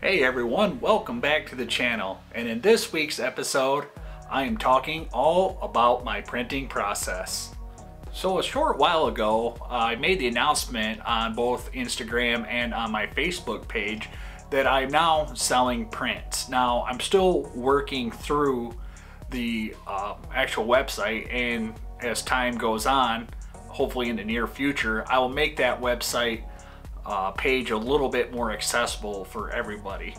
Hey everyone, welcome back to the channel, and in this week's episode I am talking all about my printing process. So a short while ago I made the announcement on both Instagram and on my Facebook page that I'm now selling prints. Now I'm still working through the actual website, and as time goes on, hopefully in the near future, I will make that website page a little bit more accessible for everybody.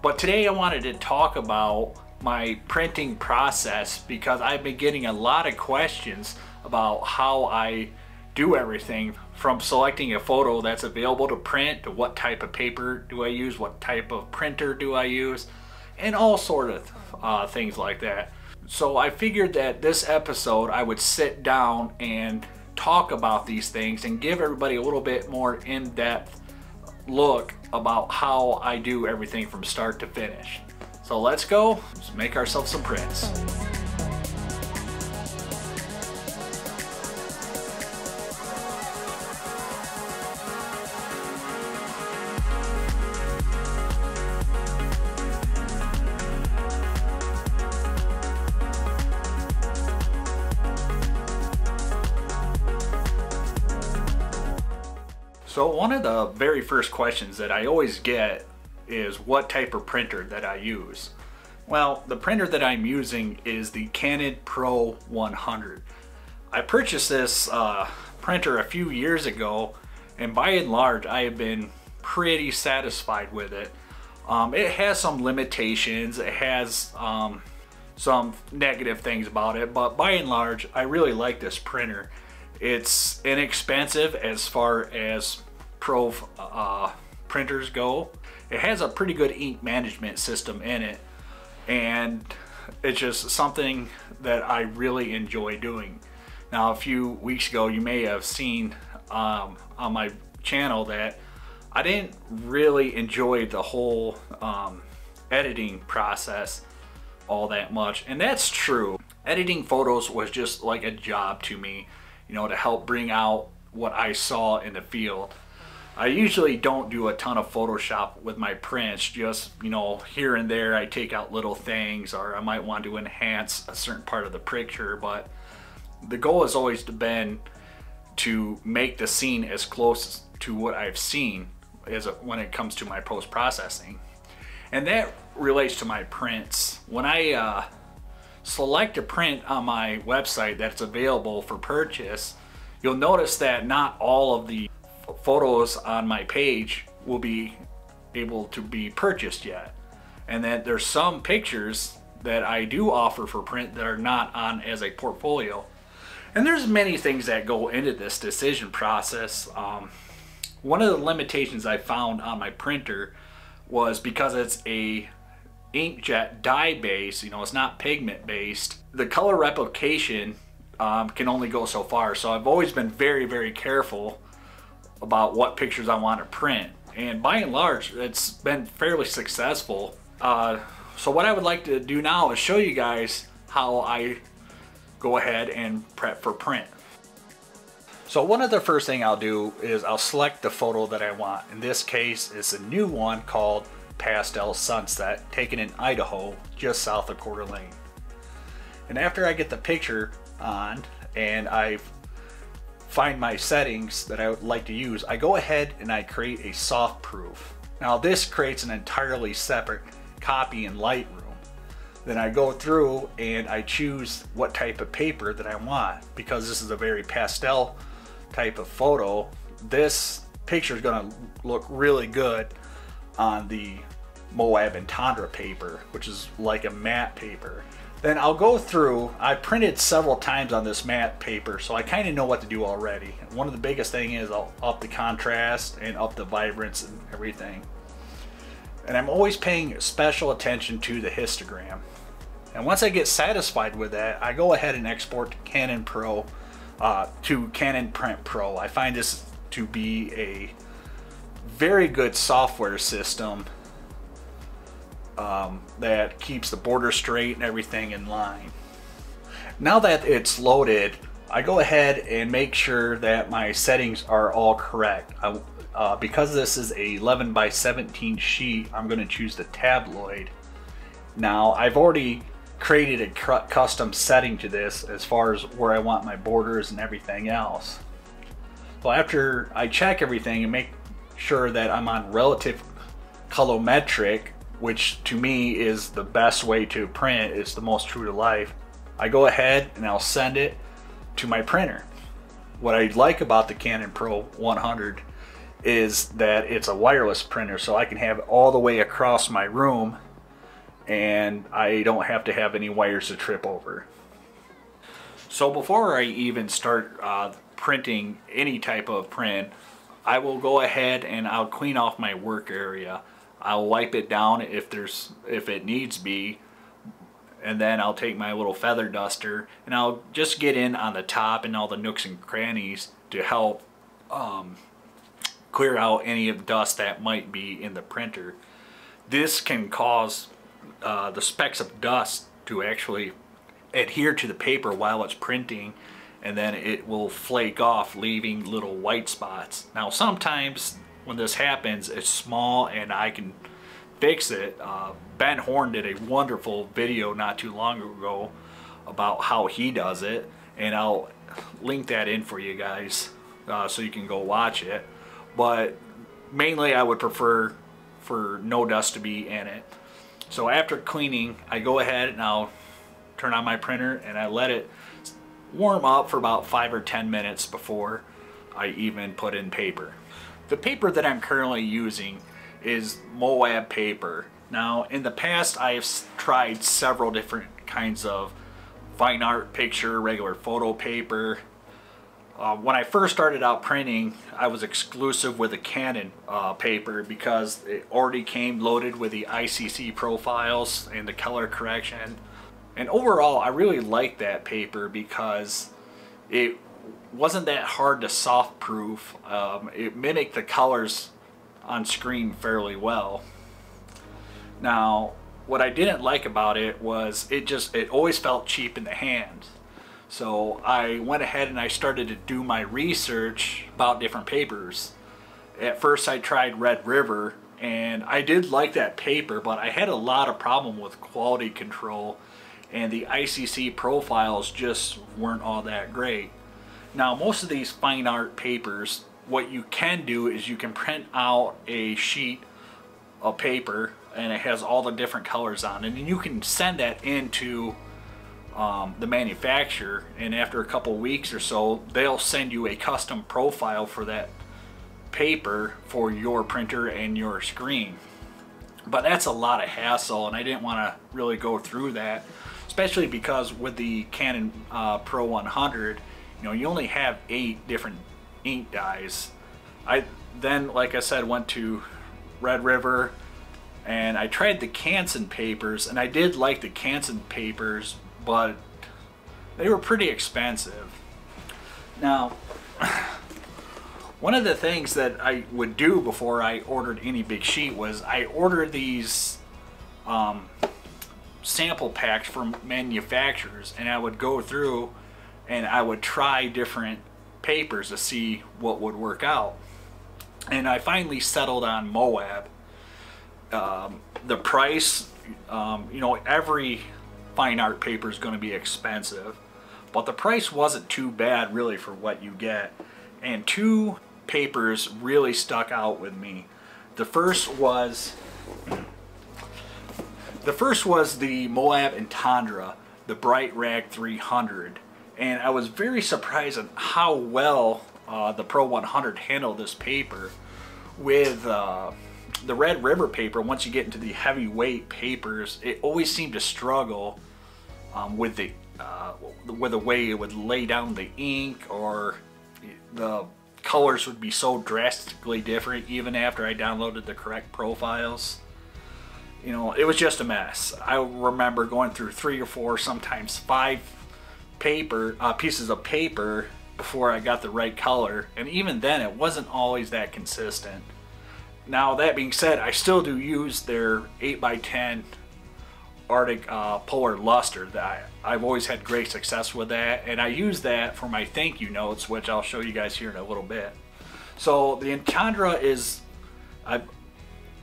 But today I wanted to talk about my printing process because I've been getting a lot of questions about how I do everything from selecting a photo that's available to print to what type of paper do I use, what type of printer do I use, and all sort of things like that. So I figured that this episode I would sit down and talk about these things and give everybody a little bit more in-depth look about how I do everything from start to finish. So let's go, let's make ourselves some prints. So one of the very first questions that I always get is what type of printer that I use. Well, the printer that I'm using is the Canon Pro 100. I purchased this printer a few years ago, and by and large I have been pretty satisfied with it. It has some limitations, it has some negative things about it, but by and large I really like this printer. It's inexpensive as far as pro printers go. It has a pretty good ink management system in it, and it's just something that I really enjoy doing. Now a few weeks ago you may have seen on my channel that I didn't really enjoy the whole editing process all that much, and that's true. Editing photos was just like a job to me, you know, to help bring out what I saw in the field. I usually don't do a ton of Photoshop with my prints, just, you know, here and there I take out little things, or I might want to enhance a certain part of the picture, but the goal has always been to make the scene as close to what I've seen as when it comes to my post-processing. And that relates to my prints. When I select a print on my website that's available for purchase, you'll notice that not all of the photos on my page will be able to be purchased yet, and that there's some pictures that I do offer for print that are not on as a portfolio. And there's many things that go into this decision process. One of the limitations I found on my printer was because it's a inkjet dye base, you know, it's not pigment based, the color replication can only go so far. So I've always been very careful about what pictures I want to print, and by and large it's been fairly successful. So what I would like to do now is show you guys how I go ahead and prep for print. So one of the first thing I'll do is I'll select the photo that I want. In this case it's a new one called Pastel Sunset, taken in Idaho, just south of Coeur d'Alene. And after I get the picture on and I find my settings that I would like to use, I go ahead and I create a soft proof. Now this creates an entirely separate copy in Lightroom. Then I go through and I choose what type of paper that I want. Because this is a very pastel type of photo, this picture is going to look really good on the Moab and Tundra paper, which is like a matte paper. Then I'll go through, I printed several times on this matte paper, so I kind of know what to do already. One of the biggest thing is I'll up the contrast and up the vibrance and everything. And I'm always paying special attention to the histogram. And once I get satisfied with that, I go ahead and export to Canon Pro, to Canon Print Pro. I find this to be a very good software system that keeps the border straight and everything in line. Now that it's loaded, I go ahead and make sure that my settings are all correct. Because this is a 11 by 17 sheet, I'm going to choose the tabloid. Now, I've already created a custom setting to this as far as where I want my borders and everything else. So after I check everything and make sure that I'm on relative colorimetric, which to me is the best way to print, it's the most true to life, I go ahead and I'll send it to my printer. What I like about the Canon Pro 100 is that it's a wireless printer, so I can have it all the way across my room and I don't have to have any wires to trip over. So before I even start printing any type of print, I will go ahead and I'll clean off my work area. I'll wipe it down if it needs be, and then I'll take my little feather duster and I'll just get in on the top and all the nooks and crannies to help clear out any of the dust that might be in the printer. This can cause the specks of dust to actually adhere to the paper while it's printing, and then it will flake off, leaving little white spots. Now sometimes when this happens, it's small and I can fix it. Ben Horne did a wonderful video not too long ago about how he does it, and I'll link that in for you guys so you can go watch it. But mainly I would prefer for no dust to be in it. So after cleaning, I go ahead and I'll turn on my printer and I let it warm up for about 5 or 10 minutes before I even put in paper. The paper that I'm currently using is Moab paper. Now in the past I've tried several different kinds of fine art picture, regular photo paper. When I first started out printing, I was exclusive with the Canon paper because it already came loaded with the ICC profiles and the color correction. And overall, I really liked that paper because it wasn't that hard to soft proof. It mimicked the colors on screen fairly well. Now, what I didn't like about it was it always felt cheap in the hand. So I went ahead and I started to do my research about different papers. At first I tried Red River, and I did like that paper, but I had a lot of problem with quality control, and the ICC profiles just weren't all that great. Now most of these fine art papers, what you can do is you can print out a sheet of paper and it has all the different colors on it, and you can send that into the manufacturer, and after a couple weeks or so they'll send you a custom profile for that paper for your printer and your screen. But that's a lot of hassle, and I didn't want to really go through that, especially because with the Canon Pro 100, you only have 8 different ink dyes. I then, like I said, went to Red River and I tried the Canson papers, and I did like the Canson papers, but they were pretty expensive. Now, one of the things that I would do before I ordered any big sheet was I ordered these sample packs from manufacturers, and I would go through and I would try different papers to see what would work out. And I finally settled on Moab. The price, every fine art paper is going to be expensive, but the price wasn't too bad really for what you get. And 2 papers really stuck out with me. The first was the Moab and Tundra, the Bright Rag 300, and I was very surprised at how well the Pro 100 handled this paper. With the Red River paper, once you get into the heavyweight papers, it always seemed to struggle with the way it would lay down the ink, or the colors would be so drastically different even after I downloaded the correct profiles. It was just a mess. I remember going through 3 or 4, sometimes 5 pieces of paper before I got the right color, and even then it wasn't always that consistent. Now that being said, I still do use their 8x10 Arctic Polar Luster. I've always had great success with that, and I use that for my thank you notes, which I'll show you guys here in a little bit. So the Enchandra is a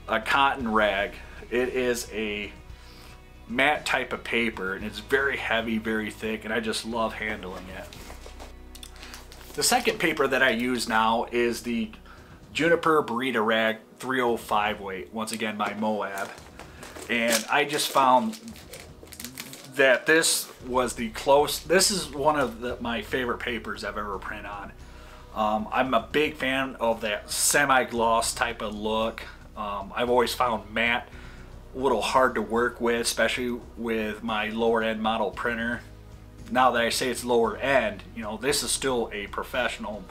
cotton rag. It is a matte type of paper, and it's very heavy, very thick, and I just love handling it. The second paper that I use now is the Juniper Burrito Rag 305 weight, once again by Moab. And I just found that this was this is one of my favorite papers I've ever printed on. I'm a big fan of that semi-gloss type of look. I've always found matte a little hard to work with, especially with my lower end model printer. Now that I say it's lower end, you know, this is still a professional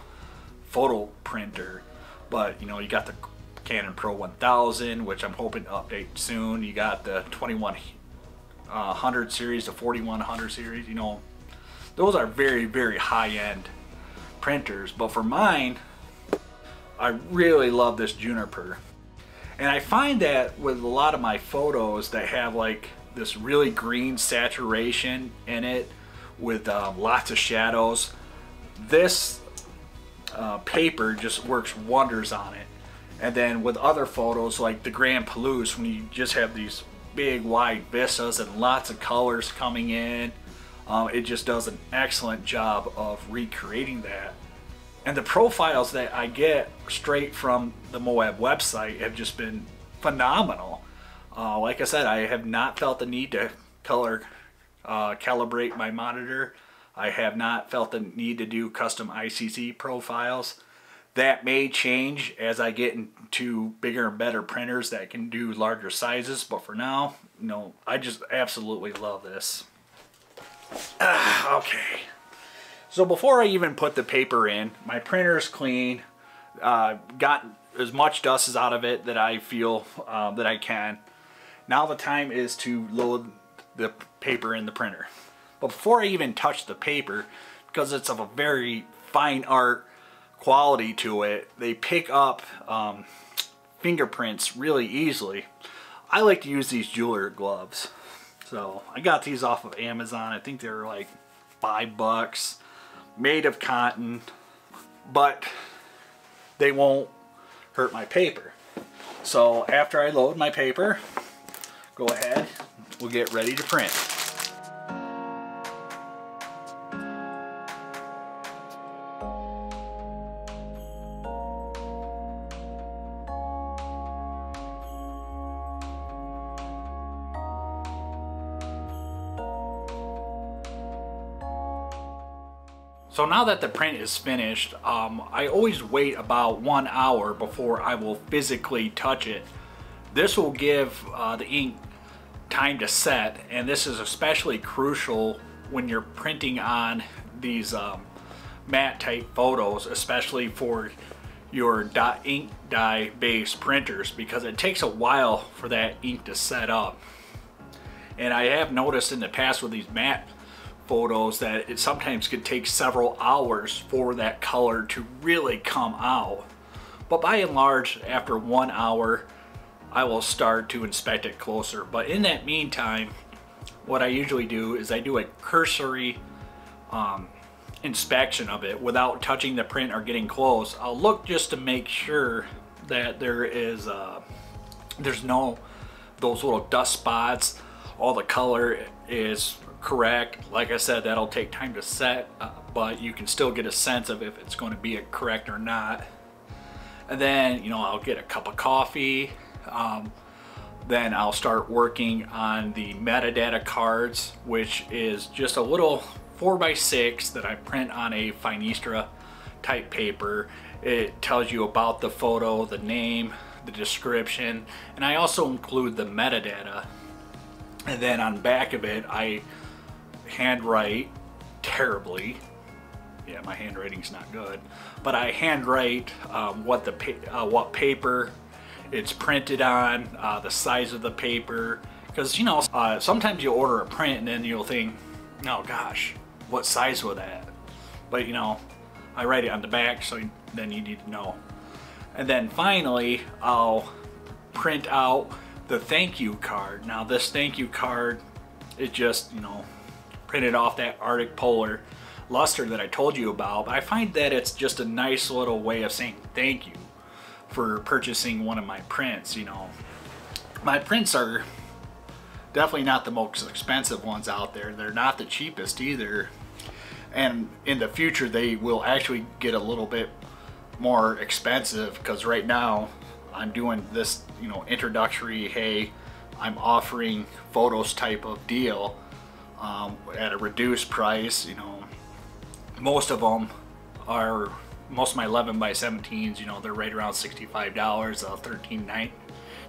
photo printer, but you know, you got the Canon Pro 1000, which I'm hoping to update soon. You got the 2100 series, the 4100 series. You know, those are very, very high-end printers, but for mine, I really love this Juniper. And I find that with a lot of my photos that have like this really green saturation in it with lots of shadows, this paper just works wonders on it. And then with other photos like the Grand Palouse, when you just have these big wide vistas and lots of colors coming in, it just does an excellent job of recreating that. And the profiles that I get straight from the Moab website have just been phenomenal. Like I said, I have not felt the need to color calibrate my monitor. I have not felt the need to do custom ICC profiles. That may change as I get into bigger and better printers that can do larger sizes, but for now, you know, I just absolutely love this. Okay. So before I even put the paper in, my printer's clean. Got as much dust as out of it that I feel that I can. Now the time is to load the paper in the printer. But before I even touch the paper, because it's of a very fine art quality to it, they pick up fingerprints really easily. I like to use these jeweler gloves. So I got these off of Amazon. I think they're like $5. Made of cotton, but they won't hurt my paper. So after I load my paper, go ahead, we'll get ready to print. So now that the print is finished, I always wait about 1 hour before I will physically touch it. This will give the ink time to set, and this is especially crucial when you're printing on these matte type photos, especially for your ink dye based printers, because it takes a while for that ink to set up. And I have noticed in the past with these matte photos that it sometimes could take several hours for that color to really come out. But by and large, after 1 hour, I will start to inspect it closer. But in that meantime, what I usually do is I do a cursory inspection of it without touching the print or getting close. I'll look just to make sure that there is there's no those little dust spots. All the color is correct. Like I said, that'll take time to set, but you can still get a sense of if it's going to be correct or not. And then, you know, I'll get a cup of coffee. Then I'll start working on the metadata cards, which is just a little 4x6 that I print on a Finestra type paper. It tells you about the photo, the name, the description, and I also include the metadata. And then on the back of it, I handwrite terribly. Yeah, my handwriting's not good, but I handwrite what paper it's printed on, the size of the paper, because you know sometimes you order a print and then you'll think, oh gosh, what size was that? But you know, I write it on the back, so then you need to know. And then finally, I'll print out the thank you card. Now this thank you card is just, you know, printed off that Arctic Polar. luster that I told you about, but I find that it's just a nice little way of saying thank you for purchasing one of my prints. You know, my prints are definitely not the most expensive ones out there. They're not the cheapest either. And in the future, they will actually get a little bit more expensive, because right now I'm doing this, you know, introductory, hey, I'm offering photos type of deal at a reduced price. You know, most of my 11 by 17s, you know, they're right around $65.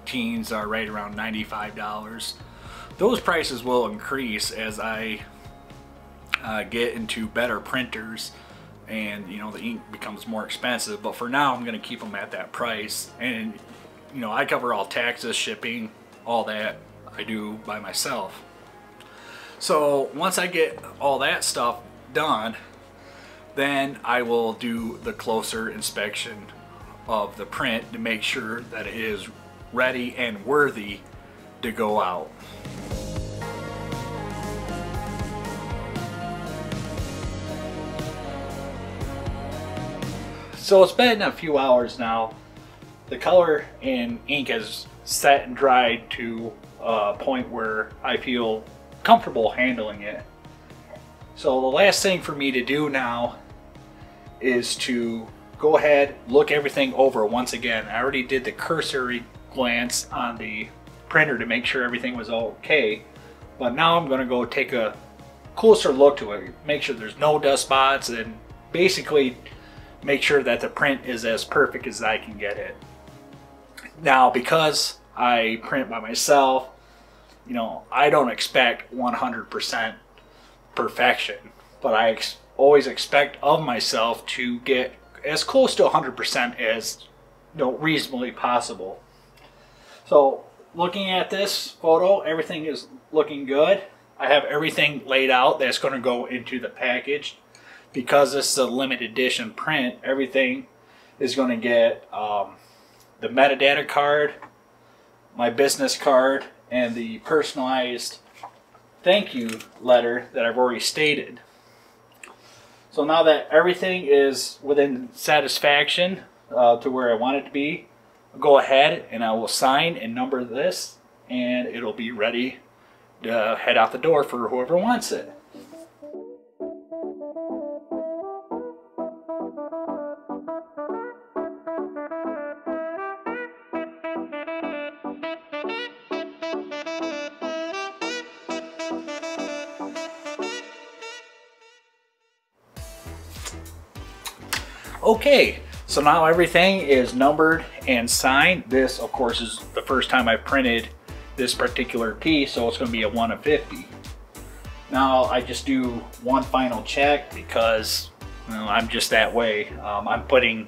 1319s are right around $95. Those prices will increase as I get into better printers, and you know, the ink becomes more expensive. But for now, I'm going to keep them at that price. And you know, I cover all taxes, shipping, all that I do by myself. So once I get all that stuff done, then I will do the closer inspection of the print to make sure that it is ready and worthy to go out. So it's been a few hours now. The color and ink has set and dried to a point where I feel comfortable handling it. So the last thing for me to do now is to go ahead, look everything over once again. I already did the cursory glance on the printer to make sure everything was okay, but now I'm going to go take a closer look to it, make sure there's no dust spots, and basically make sure that the print is as perfect as I can get it. Now, because I print by myself, you know, I don't expect 100% perfection, but I always expect of myself to get as close to 100% as, you know, reasonably possible. So looking at this photo, everything is looking good. I have everything laid out that's going to go into the package. Because this is a limited edition print, everything is going to get the metadata card, my business card, and the personalized thank you letter that I've already stated. So now that everything is within satisfaction to where I want it to be, I'll go ahead and I will sign and number this, and it'll be ready to head out the door for whoever wants it. Okay, so now everything is numbered and signed. This, of course, is the first time I printed this particular piece, so it's going to be a 1 of 50. Now I just do one final check because, you know, I'm just that way. I'm putting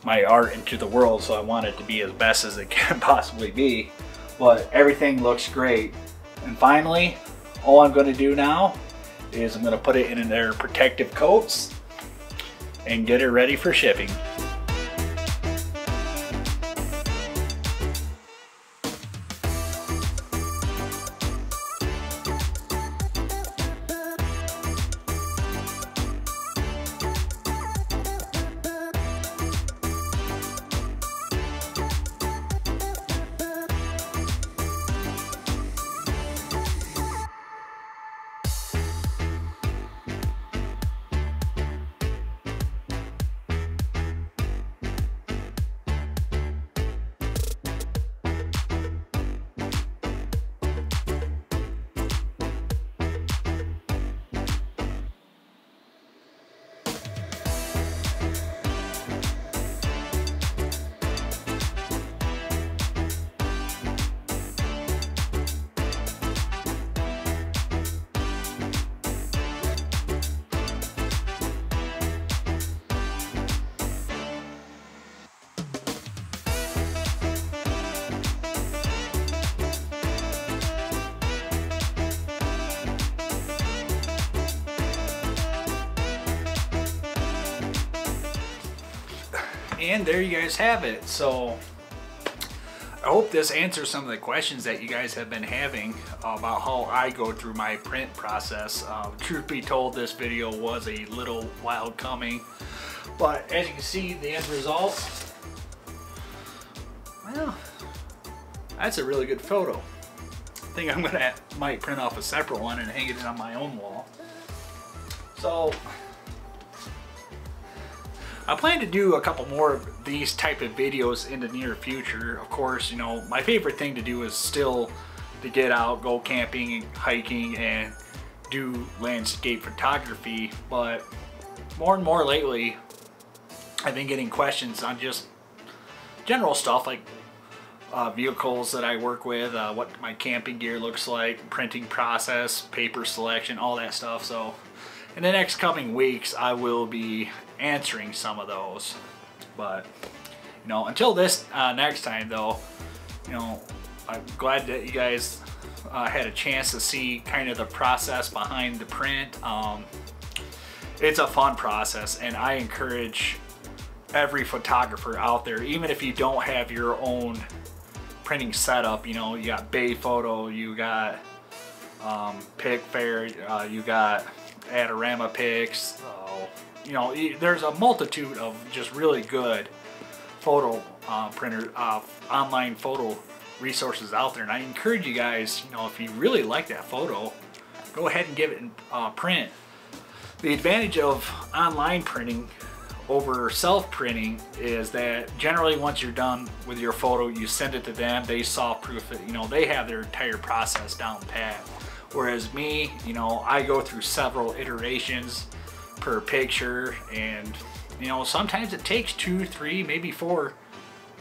my art into the world, so I want it to be as best as it can possibly be. But everything looks great. And finally, all I'm going to do now is I'm going to put it in their protective coats and get it ready for shipping. And there you guys have it. So I hope this answers some of the questions that you guys have been having about how I go through my print process. Truth be told, this video was a little while coming, but as you can see, the end result, well, that's a really good photo. I think I'm gonna might print off a separate one and hang it on my own wall. So I plan to do a couple more of these type of videos in the near future. Of course, you know, my favorite thing to do is still to get out, go camping and hiking and do landscape photography, but more and more lately I've been getting questions on just general stuff like vehicles that I work with, what my camping gear looks like, printing process, paper selection, all that stuff. So in the next coming weeks I will be answering some of those. But you know, until this next time though, you know, I'm glad that you guys had a chance to see kind of the process behind the print. It's a fun process, and I encourage every photographer out there, even if you don't have your own printing setup, you know, you got Bay Photo, you got Pickfair, you got Adorama Picks, you know, there's a multitude of just really good photo online photo resources out there, and I encourage you guys, you know, if you really like that photo, go ahead and give it in print. The advantage of online printing over self-printing is that generally once you're done with your photo, you send it to them, they soft proof it, you know, they have their entire process down pat. Whereas me, you know, I go through several iterations per picture, and you know, sometimes it takes 2, 3, maybe 4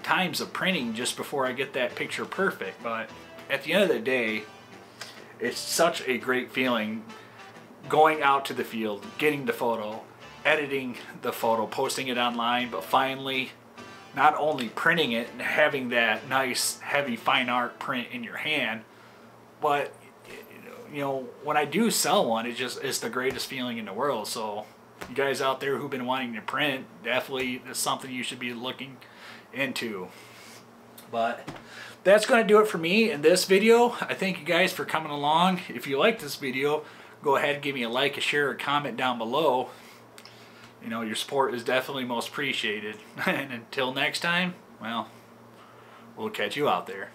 times of printing just before I get that picture perfect. But at the end of the day, it's such a great feeling going out to the field, getting the photo, editing the photo, posting it online, but finally not only printing it and having that nice heavy fine art print in your hand, but you know, when I do sell one, it's the greatest feeling in the world. So you guys out there who've been wanting to print, definitely is something you should be looking into. But that's going to do it for me in this video. I thank you guys for coming along. If you like this video, go ahead and give me a like, a share, a comment down below. You know, your support is definitely most appreciated. And until next time, well, we'll catch you out there.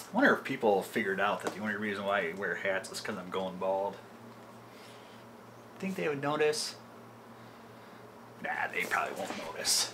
I wonder if people figured out that the only reason why I wear hats is because I'm going bald. Think they would notice? Nah, they probably won't notice.